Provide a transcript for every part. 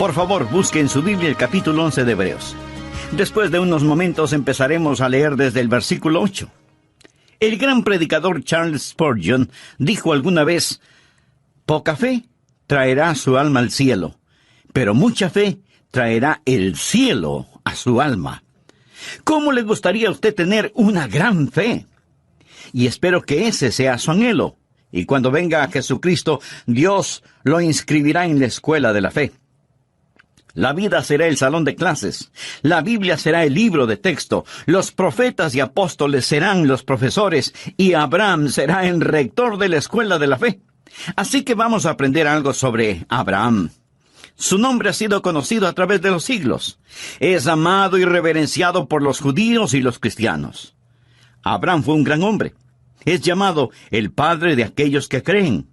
Por favor, busque en su Biblia el capítulo 11 de Hebreos. Después de unos momentos empezaremos a leer desde el versículo 8. El gran predicador Charles Spurgeon dijo alguna vez: poca fe traerá su alma al cielo, pero mucha fe traerá el cielo a su alma. ¿Cómo le gustaría a usted tener una gran fe? Y espero que ese sea su anhelo. Y cuando venga a Jesucristo, Dios lo inscribirá en la escuela de la fe. La vida será el salón de clases, la Biblia será el libro de texto, los profetas y apóstoles serán los profesores, y Abraham será el rector de la escuela de la fe. Así que vamos a aprender algo sobre Abraham. Su nombre ha sido conocido a través de los siglos. Es amado y reverenciado por los judíos y los cristianos. Abraham fue un gran hombre. Es llamado el padre de aquellos que creen.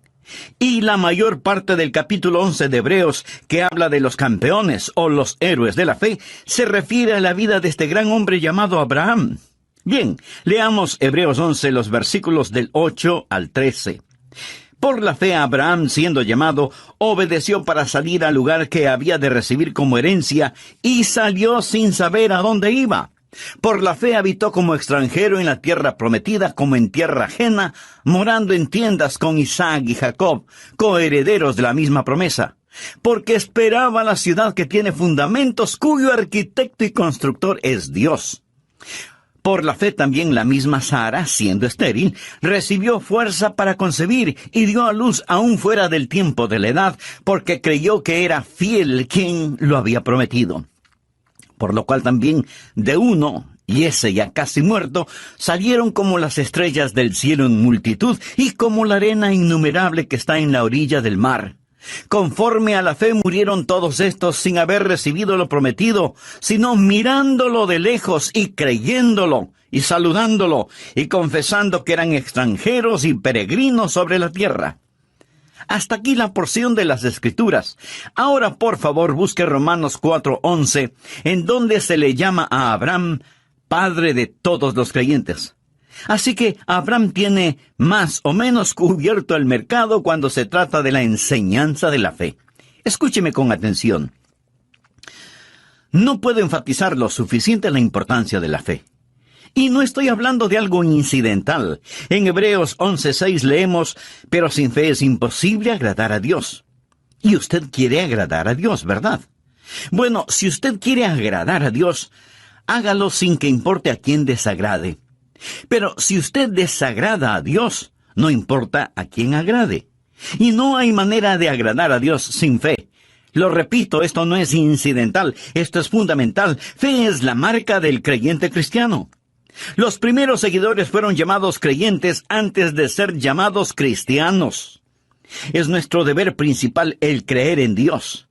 Y la mayor parte del capítulo 11 de Hebreos, que habla de los campeones o los héroes de la fe, se refiere a la vida de este gran hombre llamado Abraham. Bien, leamos Hebreos 11, los versículos del 8 al 13. Por la fe Abraham, siendo llamado, obedeció para salir al lugar que había de recibir como herencia, y salió sin saber a dónde iba. Por la fe habitó como extranjero en la tierra prometida, como en tierra ajena, morando en tiendas con Isaac y Jacob, coherederos de la misma promesa, porque esperaba la ciudad que tiene fundamentos, cuyo arquitecto y constructor es Dios. Por la fe también la misma Sara, siendo estéril, recibió fuerza para concebir y dio a luz aún fuera del tiempo de la edad, porque creyó que era fiel quien lo había prometido. Por lo cual también de uno, y ese ya casi muerto, salieron como las estrellas del cielo en multitud, y como la arena innumerable que está en la orilla del mar. Conforme a la fe murieron todos estos sin haber recibido lo prometido, sino mirándolo de lejos y creyéndolo, y saludándolo, y confesando que eran extranjeros y peregrinos sobre la tierra. Hasta aquí la porción de las Escrituras. Ahora, por favor, busque Romanos 4:11, en donde se le llama a Abraham padre de todos los creyentes. Así que Abraham tiene más o menos cubierto el mercado cuando se trata de la enseñanza de la fe. Escúcheme con atención. No puedo enfatizar lo suficiente la importancia de la fe. Y no estoy hablando de algo incidental. En Hebreos 11:6 leemos: pero sin fe es imposible agradar a Dios. Y usted quiere agradar a Dios, ¿verdad? Bueno, si usted quiere agradar a Dios, hágalo sin que importe a quién desagrade. Pero si usted desagrada a Dios, no importa a quién agrade. Y no hay manera de agradar a Dios sin fe. Lo repito, esto no es incidental, esto es fundamental. Fe es la marca del creyente cristiano. Los primeros seguidores fueron llamados creyentes antes de ser llamados cristianos. Es nuestro deber principal el creer en Dios.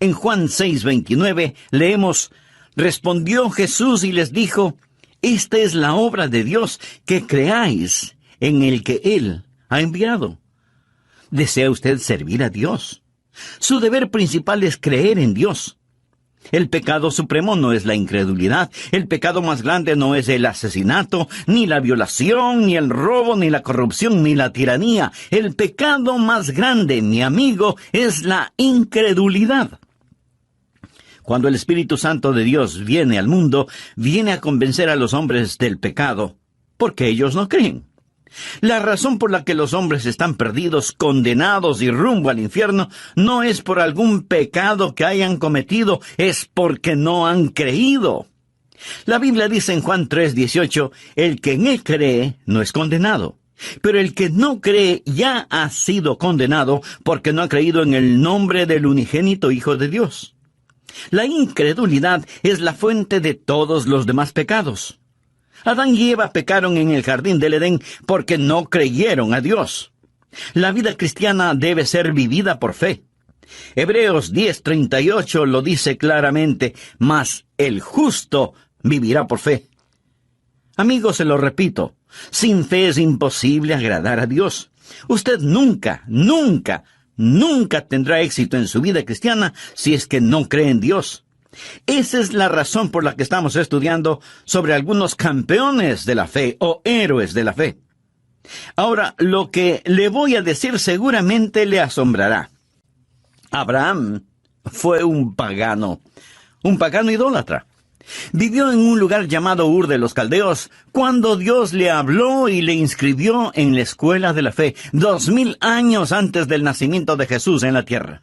En Juan 6:29 leemos: respondió Jesús y les dijo: esta es la obra de Dios, que creáis en el que Él ha enviado. ¿Desea usted servir a Dios? Su deber principal es creer en Dios. El pecado supremo no es la incredulidad. El pecado más grande no es el asesinato, ni la violación, ni el robo, ni la corrupción, ni la tiranía. El pecado más grande, mi amigo, es la incredulidad. Cuando el Espíritu Santo de Dios viene al mundo, viene a convencer a los hombres del pecado, porque ellos no creen. La razón por la que los hombres están perdidos, condenados y rumbo al infierno, no es por algún pecado que hayan cometido, es porque no han creído. La Biblia dice en Juan 3:18, el que en él cree no es condenado. Pero el que no cree ya ha sido condenado porque no ha creído en el nombre del unigénito Hijo de Dios. La incredulidad es la fuente de todos los demás pecados. Adán y Eva pecaron en el jardín del Edén porque no creyeron a Dios. La vida cristiana debe ser vivida por fe. Hebreos 10:38 lo dice claramente: mas el justo vivirá por fe. Amigos, se lo repito, sin fe es imposible agradar a Dios. Usted nunca tendrá éxito en su vida cristiana si es que no cree en Dios. Esa es la razón por la que estamos estudiando sobre algunos campeones de la fe o héroes de la fe. Ahora, lo que le voy a decir seguramente le asombrará. Abraham Fue un pagano idólatra. Vivió en un lugar llamado Ur de los Caldeos, cuando Dios le habló y le inscribió en la escuela de la fe, 2000 años antes del nacimiento de Jesús en la tierra.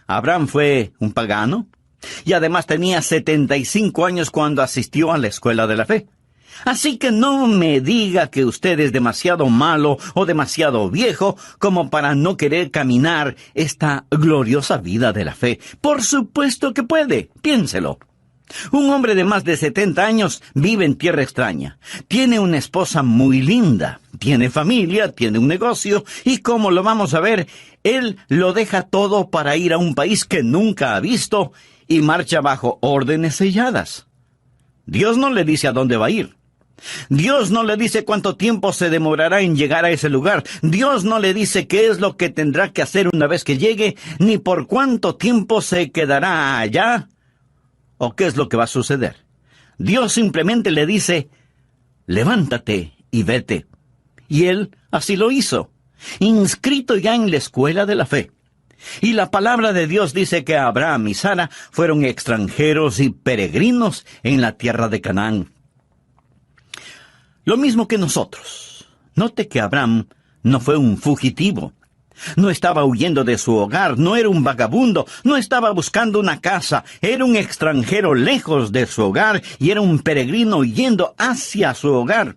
Abraham fue un pagano, y además tenía 75 años cuando asistió a la escuela de la fe. Así que no me diga que usted es demasiado malo o demasiado viejo como para no querer caminar esta gloriosa vida de la fe. Por supuesto que puede, piénselo. Un hombre de más de 70 años vive en tierra extraña. Tiene una esposa muy linda, tiene familia, tiene un negocio, y como lo vamos a ver, él lo deja todo para ir a un país que nunca ha visto y marcha bajo órdenes selladas. Dios no le dice a dónde va a ir. Dios no le dice cuánto tiempo se demorará en llegar a ese lugar. Dios no le dice qué es lo que tendrá que hacer una vez que llegue, ni por cuánto tiempo se quedará allá, o qué es lo que va a suceder. Dios simplemente le dice, levántate y vete. Y él así lo hizo, inscrito ya en la escuela de la fe. Y la palabra de Dios dice que Abraham y Sara fueron extranjeros y peregrinos en la tierra de Canaán. Lo mismo que nosotros. Note que Abraham no fue un fugitivo. No estaba huyendo de su hogar, no era un vagabundo, no estaba buscando una casa, era un extranjero lejos de su hogar y era un peregrino yendo hacia su hogar.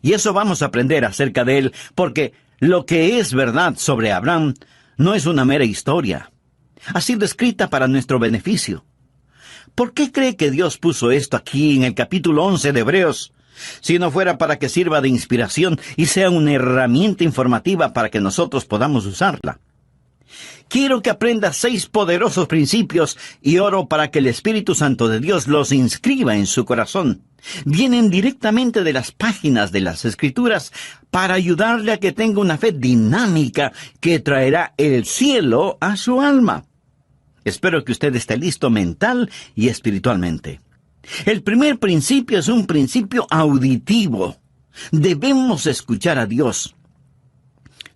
Y eso vamos a aprender acerca de él, porque lo que es verdad sobre Abraham no es una mera historia. Ha sido escrita para nuestro beneficio. ¿Por qué cree que Dios puso esto aquí en el capítulo 11 de Hebreos? Si no fuera para que sirva de inspiración y sea una herramienta informativa para que nosotros podamos usarla. Quiero que aprenda 6 poderosos principios y oro para que el Espíritu Santo de Dios los inscriba en su corazón. Vienen directamente de las páginas de las Escrituras para ayudarle a que tenga una fe dinámica que traerá el cielo a su alma. Espero que usted esté listo mental y espiritualmente. El primer principio es un principio auditivo. Debemos escuchar a Dios.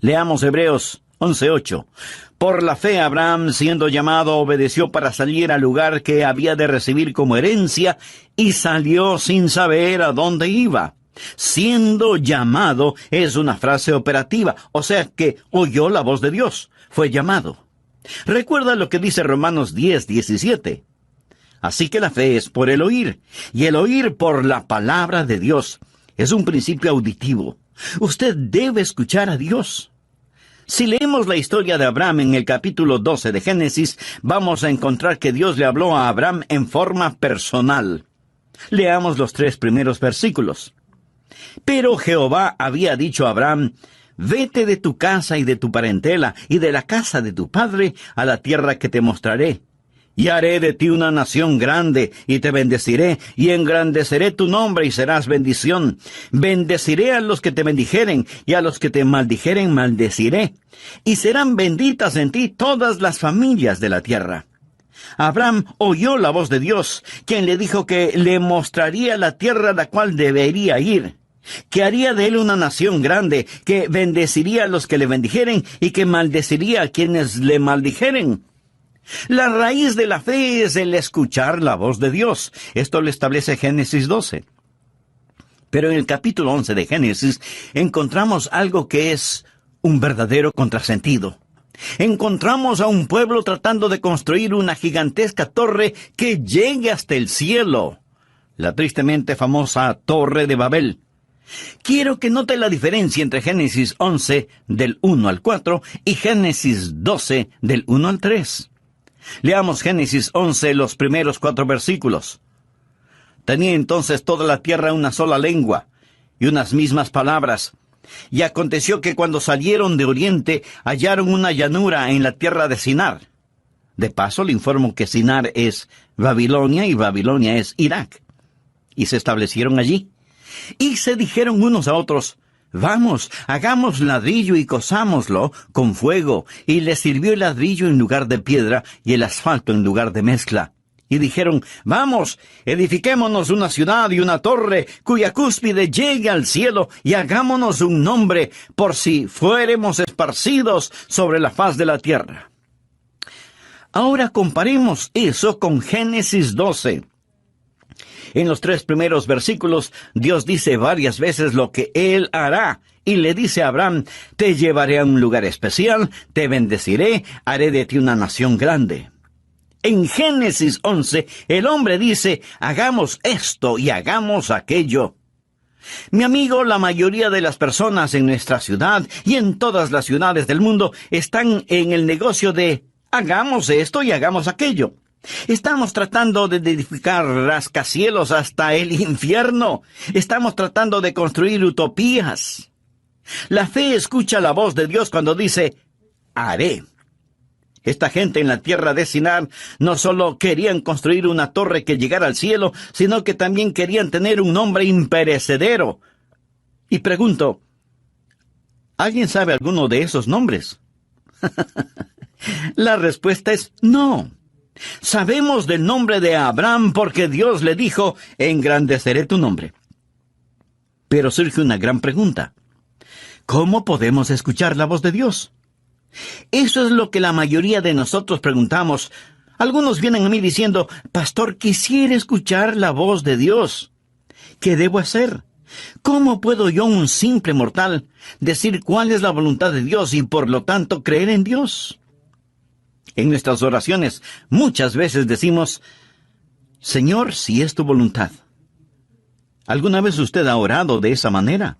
Leamos Hebreos 11:8. Por la fe Abraham, siendo llamado, obedeció para salir al lugar que había de recibir como herencia, y salió sin saber a dónde iba. Siendo llamado es una frase operativa, o sea que oyó la voz de Dios, fue llamado. Recuerda lo que dice Romanos 10:17. Así que la fe es por el oír, y el oír por la palabra de Dios. Es un principio auditivo. Usted debe escuchar a Dios. Si leemos la historia de Abraham en el capítulo 12 de Génesis, vamos a encontrar que Dios le habló a Abraham en forma personal. Leamos los 3 primeros versículos. Pero Jehová había dicho a Abraham, vete de tu casa y de tu parentela y de la casa de tu padre a la tierra que te mostraré. Y haré de ti una nación grande, y te bendeciré, y engrandeceré tu nombre, y serás bendición. Bendeciré a los que te bendijeren, y a los que te maldijeren maldeciré. Y serán benditas en ti todas las familias de la tierra. Abraham oyó la voz de Dios, quien le dijo que le mostraría la tierra a la cual debería ir, que haría de él una nación grande, que bendeciría a los que le bendijeren, y que maldeciría a quienes le maldijeren. La raíz de la fe es el escuchar la voz de Dios. Esto lo establece Génesis 12. Pero en el capítulo 11 de Génesis encontramos algo que es un verdadero contrasentido. Encontramos a un pueblo tratando de construir una gigantesca torre que llegue hasta el cielo. La tristemente famosa Torre de Babel. Quiero que note la diferencia entre Génesis 11 del 1 al 4 y Génesis 12 del 1 al 3. Leamos Génesis 11, los primeros 4 versículos. Tenía entonces toda la tierra una sola lengua, y unas mismas palabras. Y aconteció que cuando salieron de oriente, hallaron una llanura en la tierra de Sinar. De paso, le informo que Sinar es Babilonia, y Babilonia es Irak. Y se establecieron allí. Y se dijeron unos a otros, vamos, hagamos ladrillo y cozámoslo con fuego. Y les sirvió el ladrillo en lugar de piedra y el asfalto en lugar de mezcla. Y dijeron, vamos, edifiquémonos una ciudad y una torre cuya cúspide llegue al cielo y hagámonos un nombre por si fuéremos esparcidos sobre la faz de la tierra. Ahora comparemos eso con Génesis 12. En los 3 primeros versículos, Dios dice varias veces lo que Él hará, y le dice a Abraham: te llevaré a un lugar especial, te bendeciré, haré de ti una nación grande. En Génesis 11, el hombre dice: hagamos esto y hagamos aquello. Mi amigo, la mayoría de las personas en nuestra ciudad y en todas las ciudades del mundo están en el negocio de hagamos esto y hagamos aquello. Estamos tratando de edificar rascacielos hasta el infierno. Estamos tratando de construir utopías. La fe escucha la voz de Dios cuando dice: haré. Esta gente en la tierra de Sinar no solo querían construir una torre que llegara al cielo, sino que también querían tener un nombre imperecedero. Y pregunto, ¿alguien sabe alguno de esos nombres? La respuesta es no. Sabemos del nombre de Abraham porque Dios le dijo: engrandeceré tu nombre. Pero surge una gran pregunta: ¿cómo podemos escuchar la voz de Dios? Eso es lo que la mayoría de nosotros preguntamos. Algunos vienen a mí diciendo: pastor, quisiera escuchar la voz de Dios. ¿Qué debo hacer? ¿Cómo puedo yo, un simple mortal, decir cuál es la voluntad de Dios y por lo tanto creer en Dios? En nuestras oraciones muchas veces decimos: Señor, si es tu voluntad. ¿Alguna vez usted ha orado de esa manera?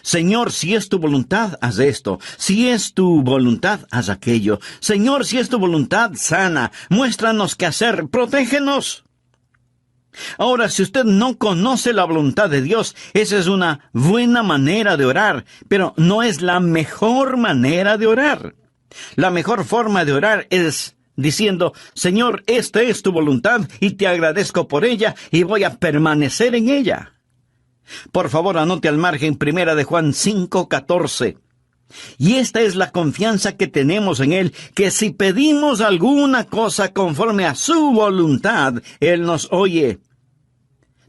Señor, si es tu voluntad, haz esto. Si es tu voluntad, haz aquello. Señor, si es tu voluntad, sana. Muéstranos qué hacer. Protégenos. Ahora, si usted no conoce la voluntad de Dios, esa es una buena manera de orar, pero no es la mejor manera de orar. La mejor forma de orar es diciendo: Señor, esta es tu voluntad y te agradezco por ella y voy a permanecer en ella. Por favor, anote al margen 1 de Juan 5:14. Y esta es la confianza que tenemos en Él, que si pedimos alguna cosa conforme a su voluntad, Él nos oye.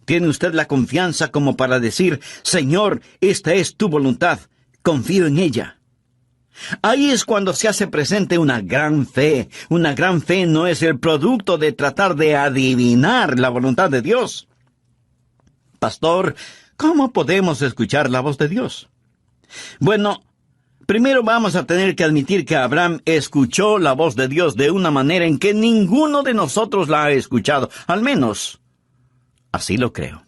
¿Tiene usted la confianza como para decir: Señor, esta es tu voluntad, confío en ella? Ahí es cuando se hace presente una gran fe. Una gran fe no es el producto de tratar de adivinar la voluntad de Dios. Pastor, ¿cómo podemos escuchar la voz de Dios? Bueno, primero vamos a tener que admitir que Abraham escuchó la voz de Dios de una manera en que ninguno de nosotros la ha escuchado. Al menos, así lo creo.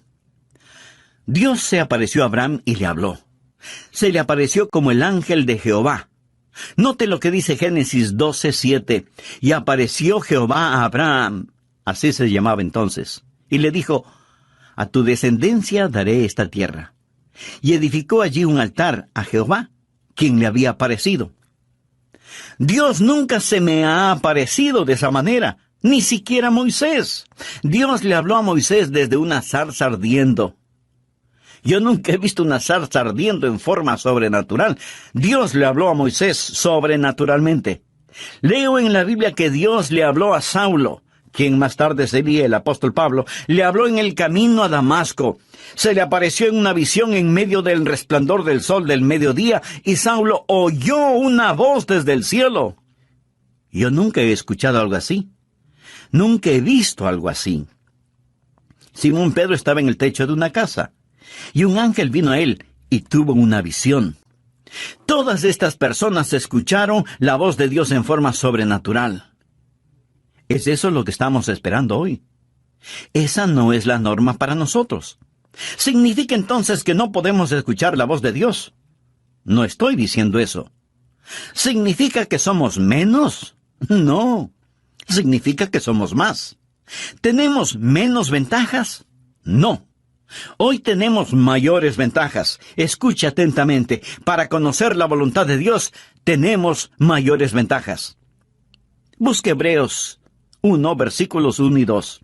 Dios se apareció a Abraham y le habló. Se le apareció como el ángel de Jehová. Note lo que dice Génesis 12:7. Y apareció Jehová a Abraham, así se llamaba entonces, y le dijo: a tu descendencia daré esta tierra. Y edificó allí un altar a Jehová, quien le había aparecido. Dios nunca se me ha aparecido de esa manera, ni siquiera Moisés. Dios le habló a Moisés desde una zarza ardiendo. Yo nunca he visto una zarza ardiendo en forma sobrenatural. Dios le habló a Moisés sobrenaturalmente. Leo en la Biblia que Dios le habló a Saulo, quien más tarde sería el apóstol Pablo. Le habló en el camino a Damasco. Se le apareció en una visión en medio del resplandor del sol del mediodía, y Saulo oyó una voz desde el cielo. Yo nunca he escuchado algo así. Nunca he visto algo así. Simón Pedro estaba en el techo de una casa, y un ángel vino a él y tuvo una visión. Todas estas personas escucharon la voz de Dios en forma sobrenatural. ¿Es eso lo que estamos esperando hoy? Esa no es la norma para nosotros. ¿Significa entonces que no podemos escuchar la voz de Dios? No estoy diciendo eso. ¿Significa que somos menos? No. Significa que somos más. ¿Tenemos menos ventajas? No. Hoy tenemos mayores ventajas. Escucha atentamente. Para conocer la voluntad de Dios, tenemos mayores ventajas. Busque Hebreos 1, versículos 1 y 2.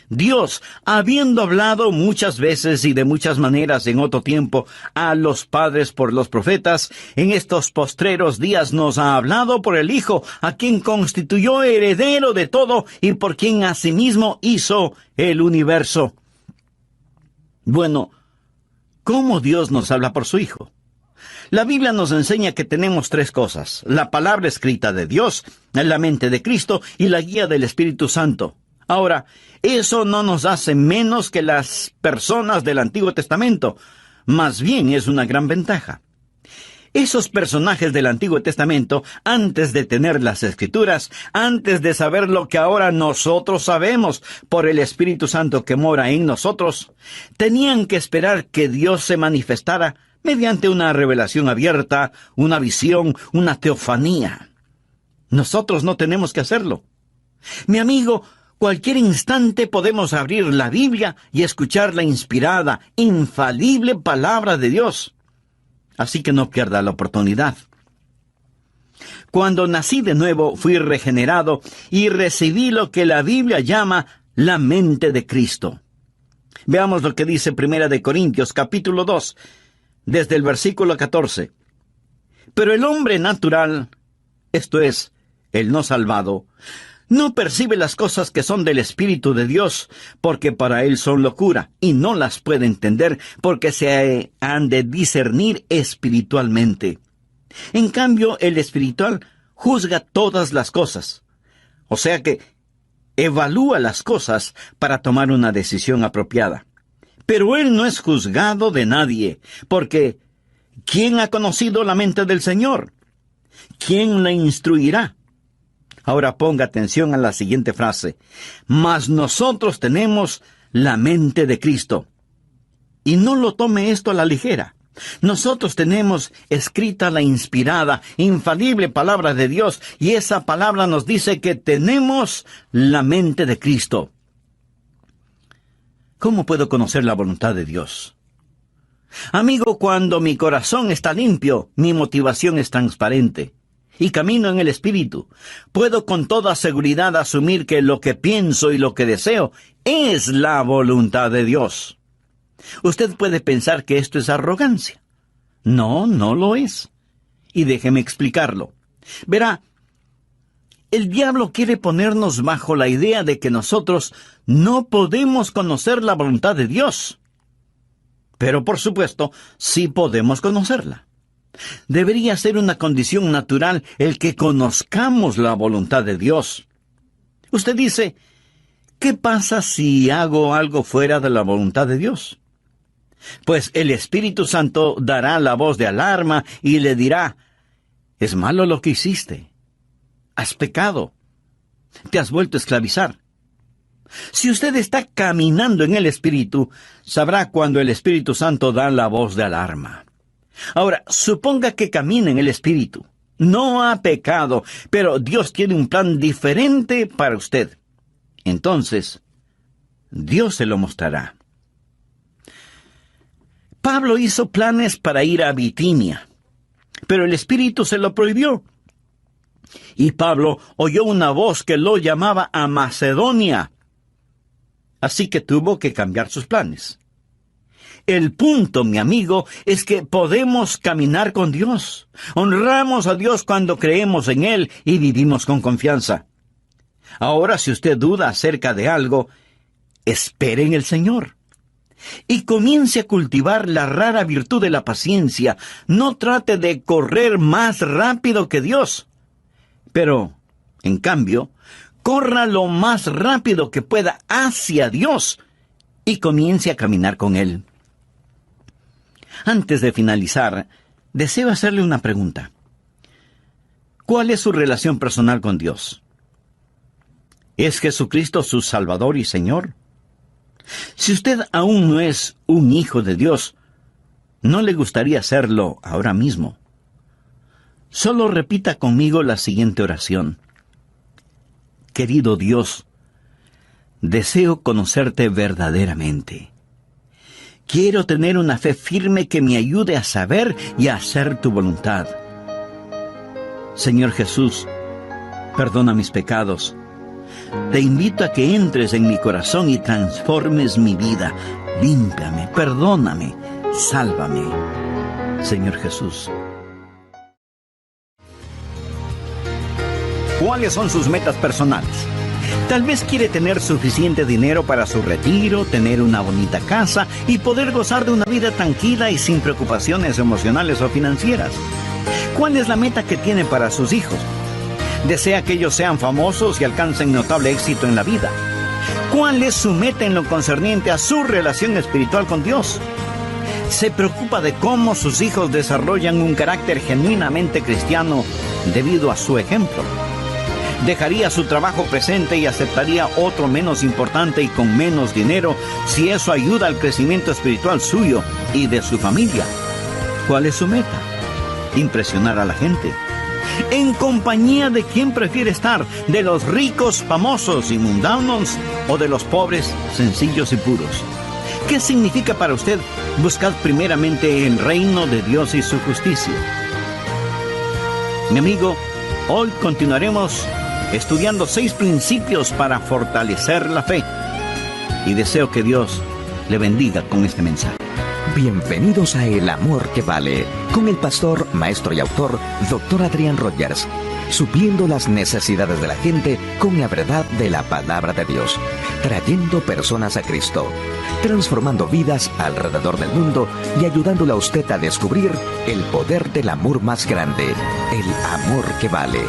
Dios, habiendo hablado muchas veces y de muchas maneras en otro tiempo a los padres por los profetas, en estos postreros días nos ha hablado por el Hijo, a quien constituyó heredero de todo y por quien asimismo hizo el universo. Bueno, ¿cómo Dios nos habla por su Hijo? La Biblia nos enseña que tenemos tres cosas: la palabra escrita de Dios, la mente de Cristo y la guía del Espíritu Santo. Ahora, eso no nos hace menos que las personas del Antiguo Testamento. Más bien es una gran ventaja. Esos personajes del Antiguo Testamento, antes de tener las Escrituras, antes de saber lo que ahora nosotros sabemos por el Espíritu Santo que mora en nosotros, tenían que esperar que Dios se manifestara mediante una revelación abierta, una visión, una teofanía. Nosotros no tenemos que hacerlo. Mi amigo, cualquier instante podemos abrir la Biblia y escuchar la inspirada, infalible palabra de Dios. Así que no pierda la oportunidad. Cuando nací de nuevo, fui regenerado y recibí lo que la Biblia llama la mente de Cristo. Veamos lo que dice 1 Corintios capítulo 2, desde el versículo 14. Pero el hombre natural, esto es, el no salvado, no percibe las cosas que son del Espíritu de Dios, porque para él son locura, y no las puede entender, porque se han de discernir espiritualmente. En cambio, el espiritual juzga todas las cosas. O sea que evalúa las cosas para tomar una decisión apropiada. Pero él no es juzgado de nadie, porque ¿quién ha conocido la mente del Señor? ¿Quién la instruirá? Ahora ponga atención a la siguiente frase: mas nosotros tenemos la mente de Cristo. Y no lo tome esto a la ligera. Nosotros tenemos escrita la inspirada, infalible palabra de Dios, y esa palabra nos dice que tenemos la mente de Cristo. ¿Cómo puedo conocer la voluntad de Dios? Amigo, cuando mi corazón está limpio, mi motivación es transparente y camino en el Espíritu, puedo con toda seguridad asumir que lo que pienso y lo que deseo es la voluntad de Dios. Usted puede pensar que esto es arrogancia. No, no lo es. Y déjeme explicarlo. Verá, el diablo quiere ponernos bajo la idea de que nosotros no podemos conocer la voluntad de Dios. Pero por supuesto, sí podemos conocerla. Debería ser una condición natural el que conozcamos la voluntad de Dios. Usted dice, ¿qué pasa si hago algo fuera de la voluntad de Dios? Pues el Espíritu Santo dará la voz de alarma y le dirá, es malo lo que hiciste. Has pecado. Te has vuelto a esclavizar. Si usted está caminando en el Espíritu, sabrá cuando el Espíritu Santo da la voz de alarma. Ahora, suponga que camina en el Espíritu. No ha pecado, pero Dios tiene un plan diferente para usted. Entonces, Dios se lo mostrará. Pablo hizo planes para ir a Bitinia, pero el Espíritu se lo prohibió. Y Pablo oyó una voz que lo llamaba a Macedonia. Así que tuvo que cambiar sus planes. El punto, mi amigo, es que podemos caminar con Dios. Honramos a Dios cuando creemos en Él y vivimos con confianza. Ahora, si usted duda acerca de algo, espere en el Señor. Y comience a cultivar la rara virtud de la paciencia. No trate de correr más rápido que Dios. Pero, en cambio, corra lo más rápido que pueda hacia Dios y comience a caminar con Él. Antes de finalizar, deseo hacerle una pregunta. ¿Cuál es su relación personal con Dios? ¿Es Jesucristo su Salvador y Señor? Si usted aún no es un hijo de Dios, ¿no le gustaría serlo ahora mismo? Solo repita conmigo la siguiente oración. Querido Dios, deseo conocerte verdaderamente. Quiero tener una fe firme que me ayude a saber y a hacer tu voluntad. Señor Jesús, perdona mis pecados. Te invito a que entres en mi corazón y transformes mi vida. Límpiame, perdóname, sálvame. Señor Jesús. ¿Cuáles son sus metas personales? Tal vez quiere tener suficiente dinero para su retiro, tener una bonita casa y poder gozar de una vida tranquila y sin preocupaciones emocionales o financieras. ¿Cuál es la meta que tiene para sus hijos? ¿Desea que ellos sean famosos y alcancen notable éxito en la vida? ¿Cuál es su meta en lo concerniente a su relación espiritual con Dios? ¿Se preocupa de cómo sus hijos desarrollan un carácter genuinamente cristiano debido a su ejemplo? ¿Dejaría su trabajo presente y aceptaría otro menos importante y con menos dinero si eso ayuda al crecimiento espiritual suyo y de su familia? ¿Cuál es su meta? Impresionar a la gente. ¿En compañía de quién prefiere estar? ¿De los ricos, famosos y mundanos o de los pobres, sencillos y puros? ¿Qué significa para usted buscar primeramente el reino de Dios y su justicia? Mi amigo, hoy continuaremos estudiando 6 principios para fortalecer la fe. Y deseo que Dios le bendiga con este mensaje. Bienvenidos a El Amor que Vale, con el pastor, maestro y autor, Dr. Adrián Rogers, supliendo las necesidades de la gente con la verdad de la palabra de Dios, trayendo personas a Cristo, transformando vidas alrededor del mundo y ayudándole a usted a descubrir el poder del amor más grande, el amor que vale.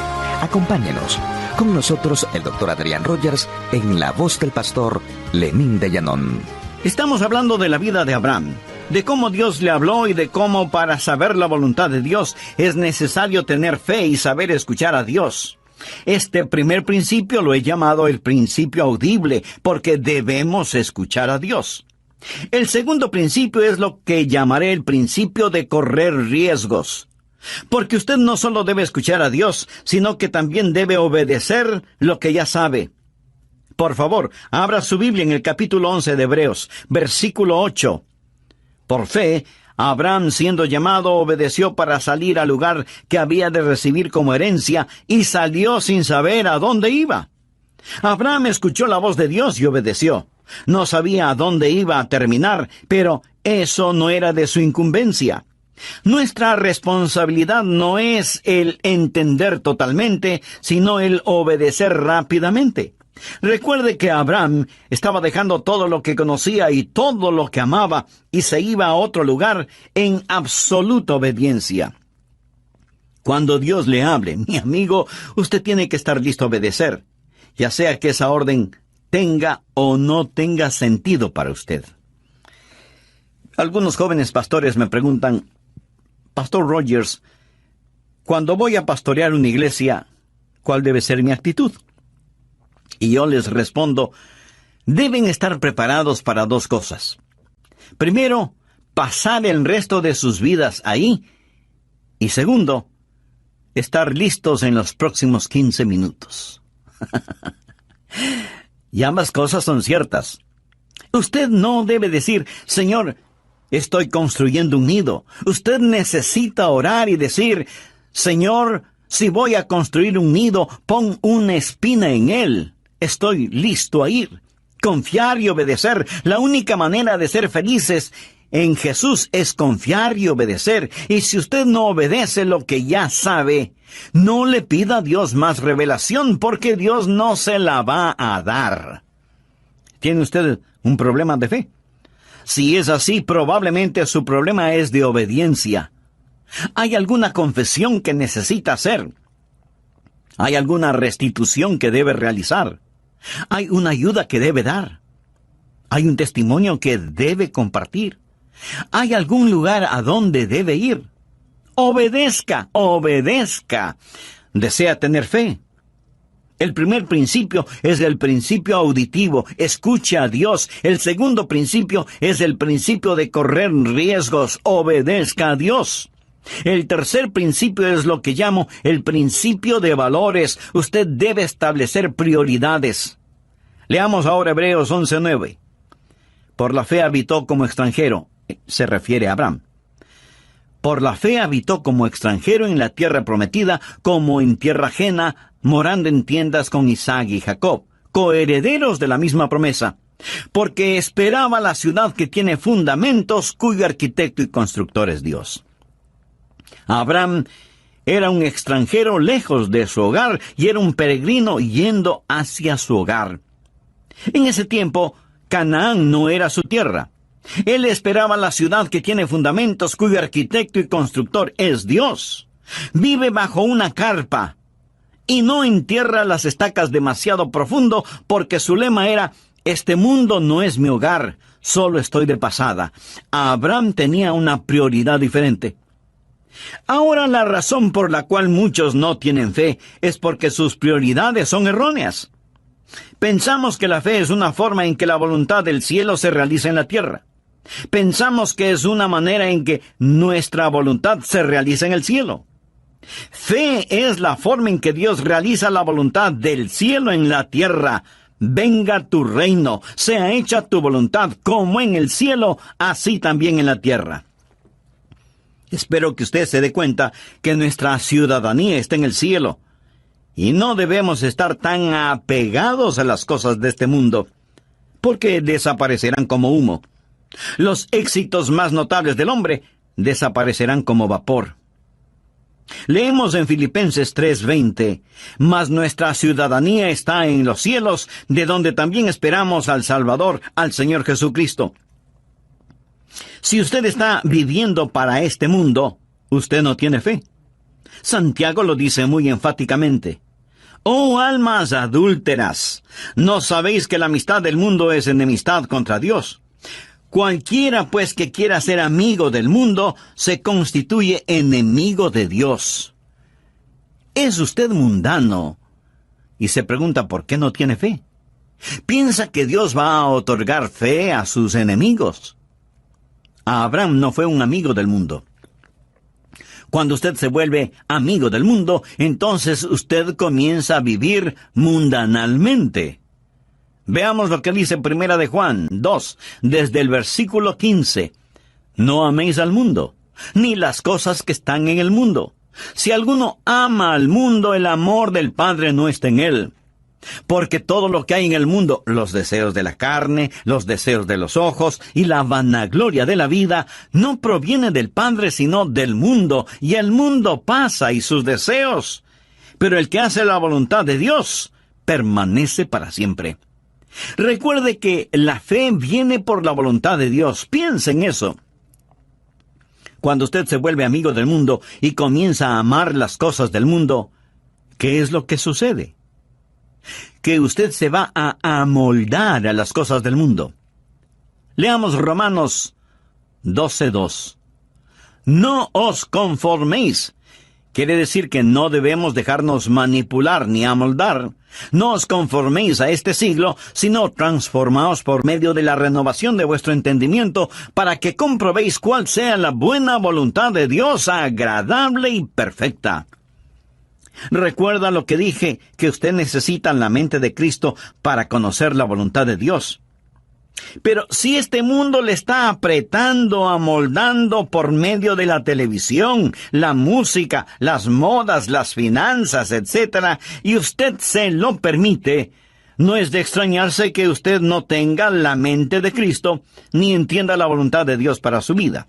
Acompáñenos. Con nosotros el Dr. Adrián Rogers en la voz del pastor Lenín de Llanón. Estamos hablando de la vida de Abraham, de cómo Dios le habló y de cómo para saber la voluntad de Dios es necesario tener fe y saber escuchar a Dios. Este primer principio lo he llamado el principio audible, porque debemos escuchar a Dios. El segundo principio es lo que llamaré el principio de correr riesgos. Porque usted no solo debe escuchar a Dios, sino que también debe obedecer lo que ya sabe. Por favor, abra su Biblia en el capítulo 11 de Hebreos, versículo 8. Por fe, Abraham, siendo llamado, obedeció para salir al lugar que había de recibir como herencia, y salió sin saber a dónde iba. Abraham escuchó la voz de Dios y obedeció. No sabía a dónde iba a terminar, pero eso no era de su incumbencia. Nuestra responsabilidad no es el entender totalmente, sino el obedecer rápidamente. Recuerde que Abraham estaba dejando todo lo que conocía y todo lo que amaba y se iba a otro lugar en absoluta obediencia. Cuando Dios le hable, mi amigo, usted tiene que estar listo a obedecer, ya sea que esa orden tenga o no tenga sentido para usted. Algunos jóvenes pastores me preguntan: Pastor Rogers, cuando voy a pastorear una iglesia, ¿cuál debe ser mi actitud? Y yo les respondo, deben estar preparados para 2 cosas. Primero, pasar el resto de sus vidas ahí. Y segundo, estar listos en los próximos 15 minutos. Y ambas cosas son ciertas. Usted no debe decir, Señor, estoy construyendo un nido. Usted necesita orar y decir, Señor, si voy a construir un nido, pon una espina en él. Estoy listo a ir. Confiar y obedecer. La única manera de ser felices en Jesús es confiar y obedecer. Y si usted no obedece lo que ya sabe, no le pida a Dios más revelación, porque Dios no se la va a dar. ¿Tiene usted un problema de fe? Si es así, probablemente su problema es de obediencia. ¿Hay alguna confesión que necesita hacer? ¿Hay alguna restitución que debe realizar? ¿Hay una ayuda que debe dar? ¿Hay un testimonio que debe compartir? ¿Hay algún lugar a donde debe ir? Obedezca, obedezca. ¿Desea tener fe? El primer principio es el principio auditivo. Escuche a Dios. El segundo principio es el principio de correr riesgos. Obedezca a Dios. El tercer principio es lo que llamo el principio de valores. Usted debe establecer prioridades. Leamos ahora Hebreos 11:9. Por la fe habitó como extranjero. Se refiere a Abraham. Por la fe habitó como extranjero en la tierra prometida, como en tierra ajena, morando en tiendas con Isaac y Jacob, coherederos de la misma promesa, porque esperaba la ciudad que tiene fundamentos, cuyo arquitecto y constructor es Dios. Abraham Era un extranjero lejos de su hogar y era un peregrino yendo hacia su hogar. En ese tiempo, Canaán no era su tierra. Él esperaba la ciudad que tiene fundamentos, cuyo arquitecto y constructor es Dios. Vive bajo una carpa y no entierra las estacas demasiado profundo, porque su lema era: este mundo no es mi hogar, solo estoy de pasada. Abraham tenía una prioridad diferente. Ahora, la razón por la cual muchos no tienen fe es porque sus prioridades son erróneas. Pensamos que la fe es una forma en que la voluntad del cielo se realiza en la tierra. Pensamos que es una manera en que nuestra voluntad se realiza en el cielo. Fe es la forma en que Dios realiza la voluntad del cielo en la tierra. Venga tu reino, sea hecha tu voluntad, como en el cielo, así también en la tierra. Espero que usted se dé cuenta que nuestra ciudadanía está en el cielo, y no debemos estar tan apegados a las cosas de este mundo, porque desaparecerán como humo. Los éxitos más notables del hombre desaparecerán como vapor. Leemos en Filipenses 3:20, mas nuestra ciudadanía está en los cielos, de donde también esperamos al Salvador, al Señor Jesucristo. Si usted está viviendo para este mundo, usted no tiene fe. Santiago lo dice muy enfáticamente. Oh almas adúlteras, ¿no sabéis que la amistad del mundo es enemistad contra Dios? Cualquiera, pues, que quiera ser amigo del mundo, se constituye enemigo de Dios. ¿Es usted mundano? Y se pregunta por qué no tiene fe. ¿Piensa que Dios va a otorgar fe a sus enemigos? Abraham no fue un amigo del mundo. Cuando usted se vuelve amigo del mundo, entonces usted comienza a vivir mundanalmente. Veamos lo que dice Primera de Juan 2, desde el versículo 15. No améis al mundo, ni las cosas que están en el mundo. Si alguno ama al mundo, el amor del Padre no está en él. Porque todo lo que hay en el mundo, los deseos de la carne, los deseos de los ojos y la vanagloria de la vida, no proviene del Padre sino del mundo, y el mundo pasa y sus deseos. Pero el que hace la voluntad de Dios permanece para siempre. Recuerde que la fe viene por la voluntad de Dios. Piense en eso. Cuando usted se vuelve amigo del mundo y comienza a amar las cosas del mundo, ¿qué es lo que sucede? Que usted se va a amoldar a las cosas del mundo. Leamos Romanos 12:2. No os conforméis. Quiere decir que no debemos dejarnos manipular ni amoldar. No os conforméis a este siglo, sino transformaos por medio de la renovación de vuestro entendimiento, para que comprobéis cuál sea la buena voluntad de Dios, agradable y perfecta. Recuerda lo que dije, que usted necesita la mente de Cristo para conocer la voluntad de Dios. Pero si este mundo le está apretando, amoldando por medio de la televisión, la música, las modas, las finanzas, etc., y usted se lo permite, no es de extrañarse que usted no tenga la mente de Cristo, ni entienda la voluntad de Dios para su vida.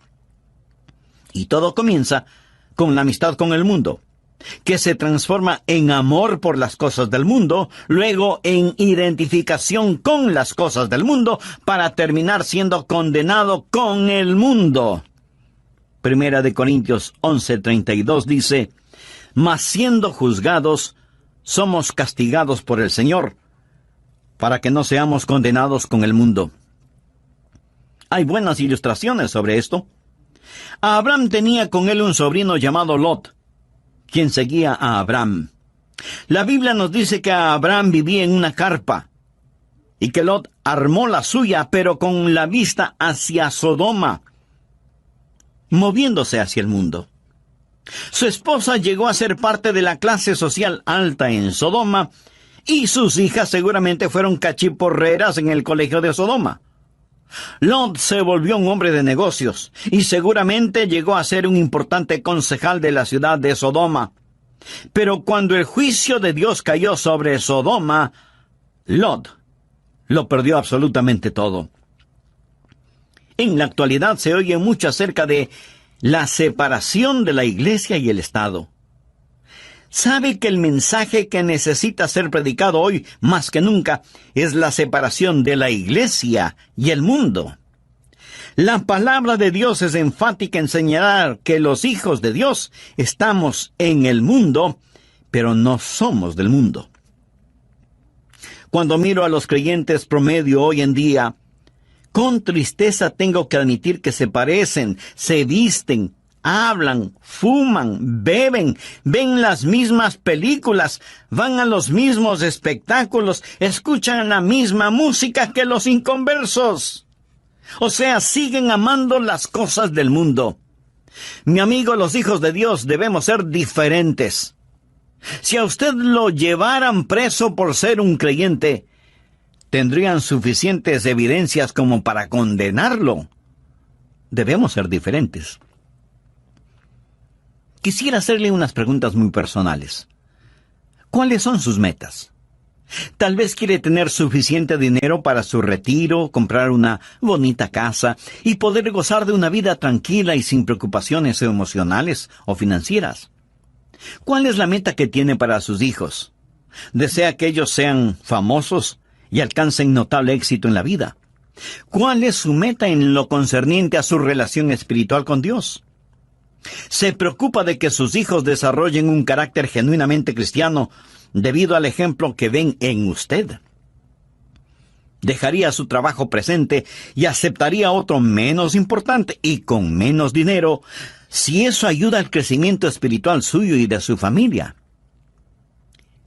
Y todo comienza con la amistad con el mundo, que se transforma en amor por las cosas del mundo, luego en identificación con las cosas del mundo, para terminar siendo condenado con el mundo. Primera de Corintios 11:32 dice, mas siendo juzgados, somos castigados por el Señor, para que no seamos condenados con el mundo. Hay buenas ilustraciones sobre esto. Abraham tenía con él un sobrino llamado Lot, quien seguía a Abraham. La Biblia nos dice que Abraham vivía en una carpa y que Lot armó la suya, pero con la vista hacia Sodoma, moviéndose hacia el mundo. Su esposa llegó a ser parte de la clase social alta en Sodoma, y sus hijas seguramente fueron cachiporreras en el colegio de Sodoma. Lot se volvió un hombre de negocios y seguramente llegó a ser un importante concejal de la ciudad de Sodoma. Pero cuando el juicio de Dios cayó sobre Sodoma, Lot lo perdió absolutamente todo. En la actualidad se oye mucho acerca de la separación de la iglesia y el Estado. sabe que el mensaje que necesita ser predicado hoy más que nunca es la separación de la iglesia y el mundo. La palabra de Dios es enfática en señalar que los hijos de Dios estamos en el mundo, pero no somos del mundo. Cuando miro a los creyentes promedio hoy en día, con tristeza tengo que admitir que se parecen, se visten, hablan, fuman, beben, ven las mismas películas, van a los mismos espectáculos, escuchan la misma música que los inconversos. O sea, siguen amando las cosas del mundo. Mi amigo, los hijos de Dios debemos ser diferentes. Si a usted lo llevaran preso por ser un creyente, tendrían suficientes evidencias como para condenarlo. Debemos ser diferentes. Quisiera hacerle unas preguntas muy personales. ¿Cuáles son sus metas? Tal vez quiere tener suficiente dinero para su retiro, comprar una bonita casa y poder gozar de una vida tranquila y sin preocupaciones emocionales o financieras. ¿Cuál es la meta que tiene para sus hijos? ¿Desea que ellos sean famosos y alcancen notable éxito en la vida? ¿Cuál es su meta en lo concerniente a su relación espiritual con Dios? ¿Se preocupa de que sus hijos desarrollen un carácter genuinamente cristiano debido al ejemplo que ven en usted? ¿Dejaría su trabajo presente y aceptaría otro menos importante y con menos dinero si eso ayuda al crecimiento espiritual suyo y de su familia?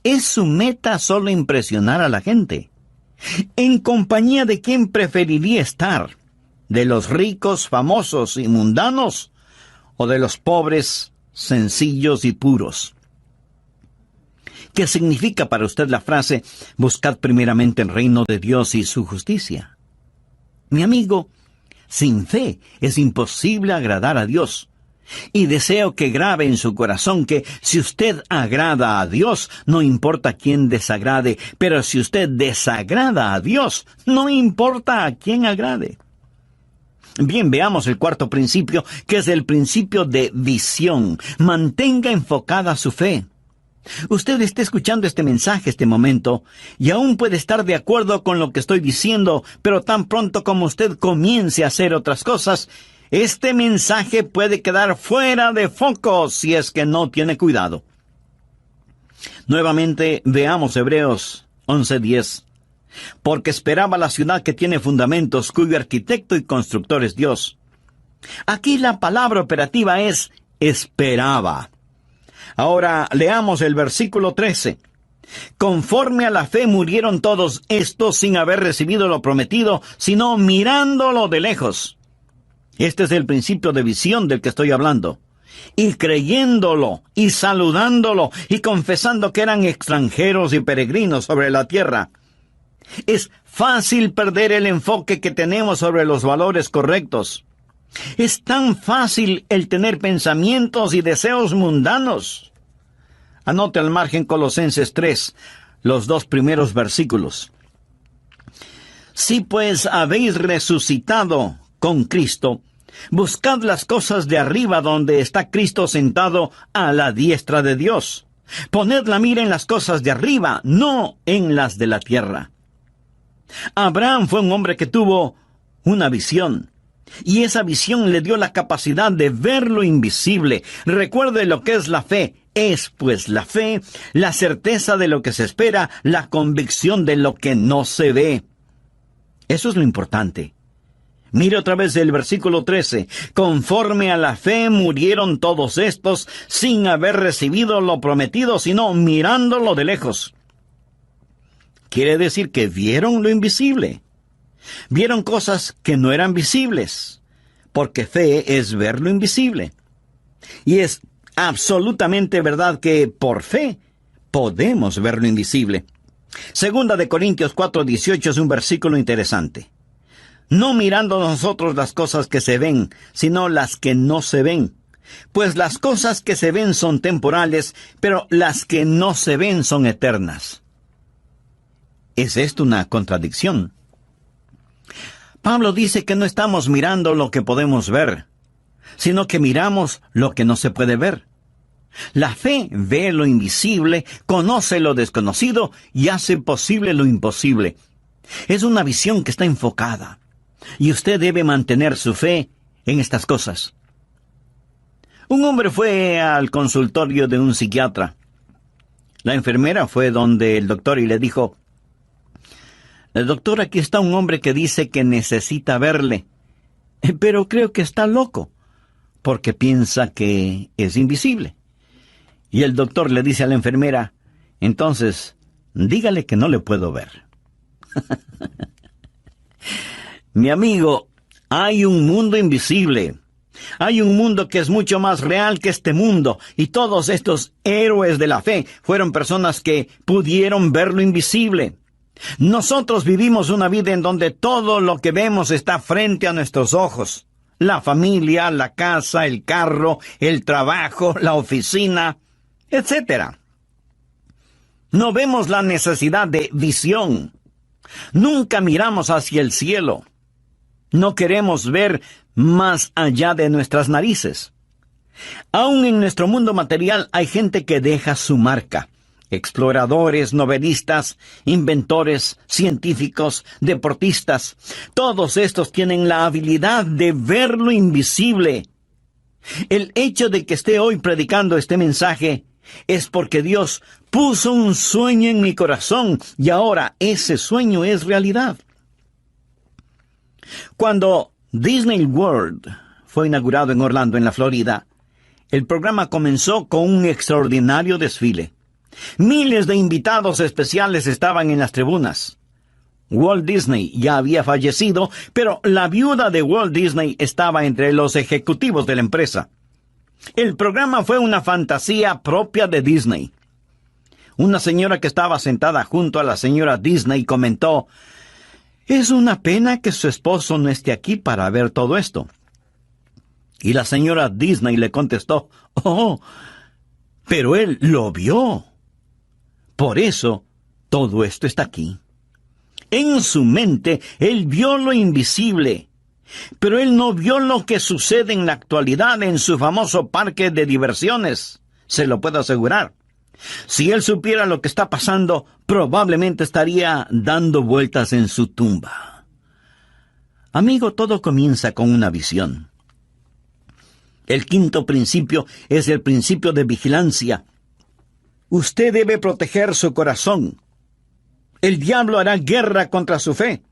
¿Es su meta solo impresionar a la gente? ¿En compañía de quién preferiría estar? ¿De los ricos, famosos y mundanos? ¿O de los pobres, sencillos y puros? ¿Qué significa para usted la frase, buscad primeramente el reino de Dios y su justicia? Mi amigo, sin fe es imposible agradar a Dios. Y deseo que grabe en su corazón que si usted agrada a Dios, no importa quién desagrade, pero si usted desagrada a Dios, no importa a quién agrade. Bien, veamos el cuarto principio, que es el principio de visión. Mantenga enfocada su fe. Usted está escuchando este mensaje, este momento, y aún puede estar de acuerdo con lo que estoy diciendo, pero tan pronto como usted comience a hacer otras cosas, este mensaje puede quedar fuera de foco si es que no tiene cuidado. Nuevamente, veamos Hebreos 11:10. Porque esperaba la ciudad que tiene fundamentos, cuyo arquitecto y constructor es Dios. Aquí la palabra operativa es esperaba. Ahora leamos el versículo 13. Conforme a la fe murieron todos estos sin haber recibido lo prometido, sino mirándolo de lejos. Este es el principio de visión del que estoy hablando. Y creyéndolo, y saludándolo, y confesando que eran extranjeros y peregrinos sobre la tierra. Es fácil perder el enfoque que tenemos sobre los valores correctos. Es tan fácil el tener pensamientos y deseos mundanos. Anote al margen Colosenses 3, los 2 primeros versículos. Si pues habéis resucitado con Cristo, buscad las cosas de arriba donde está Cristo sentado a la diestra de Dios. Poned la mira en las cosas de arriba, no en las de la tierra. Abraham fue un hombre que tuvo una visión, y esa visión le dio la capacidad de ver lo invisible. Recuerde lo que es la fe. Es, pues, la fe, la certeza de lo que se espera, la convicción de lo que no se ve. Eso es lo importante. Mire otra vez el versículo 13. Conforme a la fe murieron todos estos sin haber recibido lo prometido, sino mirándolo de lejos. Quiere decir que vieron lo invisible. Vieron cosas que no eran visibles, porque fe es ver lo invisible. Y es absolutamente verdad que por fe podemos ver lo invisible. Segunda de Corintios 4:18 es un versículo interesante. No mirando nosotros las cosas que se ven, sino las que no se ven. Pues las cosas que se ven son temporales, pero las que no se ven son eternas. ¿Es esto una contradicción? Pablo dice que no estamos mirando lo que podemos ver, sino que miramos lo que no se puede ver. La fe ve lo invisible, conoce lo desconocido y hace posible lo imposible. Es una visión que está enfocada, y usted debe mantener su fe en estas cosas. Un hombre fue al consultorio de un psiquiatra. La enfermera fue donde el doctor y le dijo: doctor, aquí está un hombre que dice que necesita verle, pero creo que está loco, porque piensa que es invisible. Y el doctor le dice a la enfermera: entonces, dígale que no le puedo ver. Mi amigo, hay un mundo invisible. Hay un mundo que es mucho más real que este mundo, y todos estos héroes de la fe fueron personas que pudieron ver lo invisible. Nosotros vivimos una vida en donde todo lo que vemos está frente a nuestros ojos. La familia, la casa, el carro, el trabajo, la oficina, etc. No vemos la necesidad de visión. Nunca miramos hacia el cielo. No queremos ver más allá de nuestras narices. Aún en nuestro mundo material hay gente que deja su marca. Exploradores, novelistas, inventores, científicos, deportistas. Todos estos tienen la habilidad de ver lo invisible. El hecho de que esté hoy predicando este mensaje es porque Dios puso un sueño en mi corazón y ahora ese sueño es realidad. Cuando Disney World fue inaugurado en Orlando, en la Florida, el programa comenzó con un extraordinario desfile. Miles de invitados especiales estaban en las tribunas. Walt Disney ya había fallecido, pero la viuda de Walt Disney estaba entre los ejecutivos de la empresa. El programa fue una fantasía propia de Disney. Una señora que estaba sentada junto a la señora Disney comentó: es una pena que su esposo no esté aquí para ver todo esto. Y la señora Disney le contestó: oh, pero él lo vio. Por eso, todo esto está aquí. En su mente, él vio lo invisible, pero él no vio lo que sucede en la actualidad en su famoso parque de diversiones, se lo puedo asegurar. Si él supiera lo que está pasando, probablemente estaría dando vueltas en su tumba. Amigo, todo comienza con una visión. El quinto principio es el principio de vigilancia. Usted debe proteger su corazón. El diablo hará guerra contra su fe.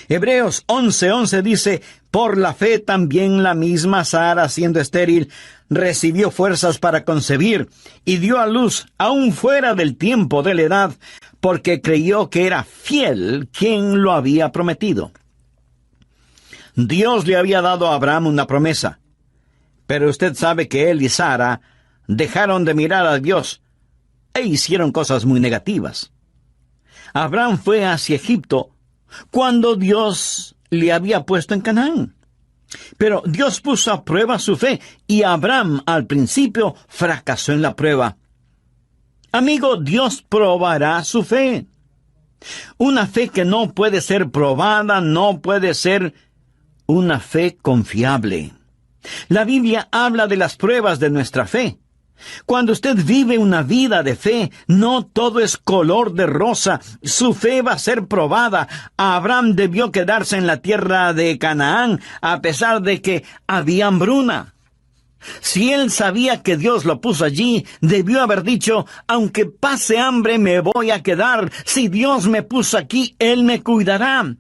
Hebreos 11:11 dice: por la fe también la misma Sara, siendo estéril, recibió fuerzas para concebir y dio a luz aún fuera del tiempo de la edad, porque creyó que era fiel quien lo había prometido. Dios le había dado a Abraham una promesa, pero usted sabe que él y Sara dejaron de mirar a Dios e hicieron cosas muy negativas. Abraham fue hacia Egipto cuando Dios le había puesto en Canaán. Pero Dios puso a prueba su fe y Abraham al principio fracasó en la prueba. Amigo, Dios probará su fe. Una fe que no puede ser probada no puede ser una fe confiable. La Biblia habla de las pruebas de nuestra fe. Cuando usted vive una vida de fe, no todo es color de rosa. Su fe va a ser probada. Abraham debió quedarse en la tierra de Canaán, a pesar de que había hambruna. Si él sabía que Dios lo puso allí, debió haber dicho: aunque pase hambre, me voy a quedar. Si Dios me puso aquí, Él me cuidará.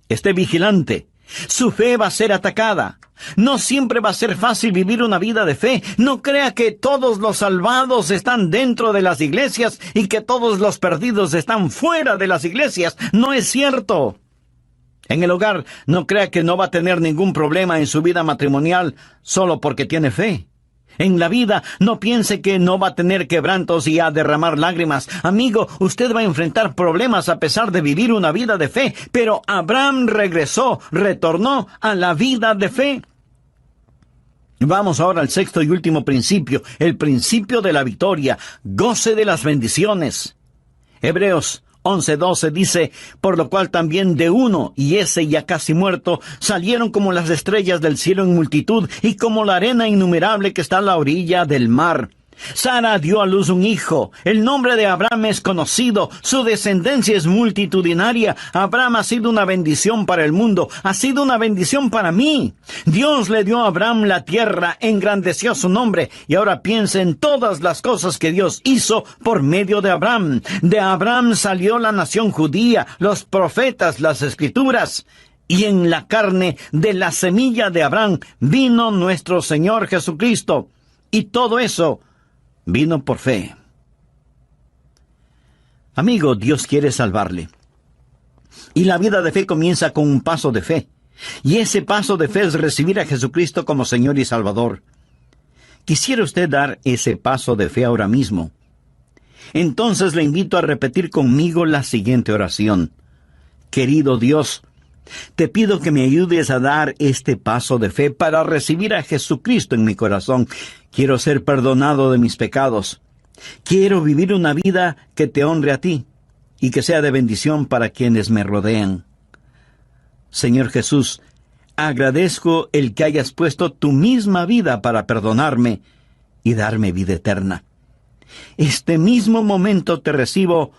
Esté vigilante. Su fe va a ser atacada. No siempre va a ser fácil vivir una vida de fe. No crea que todos los salvados están dentro de las iglesias y que todos los perdidos están fuera de las iglesias. No es cierto. En el hogar, no crea que no va a tener ningún problema en su vida matrimonial solo porque tiene fe. En la vida, no piense que no va a tener quebrantos y a derramar lágrimas. Amigo, usted va a enfrentar problemas a pesar de vivir una vida de fe. Pero Abraham retornó a la vida de fe. Vamos ahora al sexto y último principio, el principio de la victoria. Goce de las bendiciones. Hebreos 11:12 dice: por lo cual también de uno, y ese ya casi muerto, salieron como las estrellas del cielo en multitud, y como la arena innumerable que está a la orilla del mar. Sara dio a luz un hijo. El nombre de Abraham es conocido. Su descendencia es multitudinaria. Abraham ha sido una bendición para el mundo. Ha sido una bendición para mí. Dios le dio a Abraham la tierra, engrandeció su nombre. Y ahora piensa en todas las cosas que Dios hizo por medio de Abraham. De Abraham salió la nación judía, los profetas, las escrituras. Y en la carne de la semilla de Abraham vino nuestro Señor Jesucristo. Y todo eso vino por fe. Amigo, Dios quiere salvarle. Y la vida de fe comienza con un paso de fe. Y ese paso de fe es recibir a Jesucristo como Señor y Salvador. ¿Quisiera usted dar ese paso de fe ahora mismo? Entonces le invito a repetir conmigo la siguiente oración. Querido Dios, te pido que me ayudes a dar este paso de fe para recibir a Jesucristo en mi corazón. Quiero ser perdonado de mis pecados. Quiero vivir una vida que te honre a ti y que sea de bendición para quienes me rodean. Señor Jesús, agradezco el que hayas puesto tu misma vida para perdonarme y darme vida eterna. Este mismo momento te recibo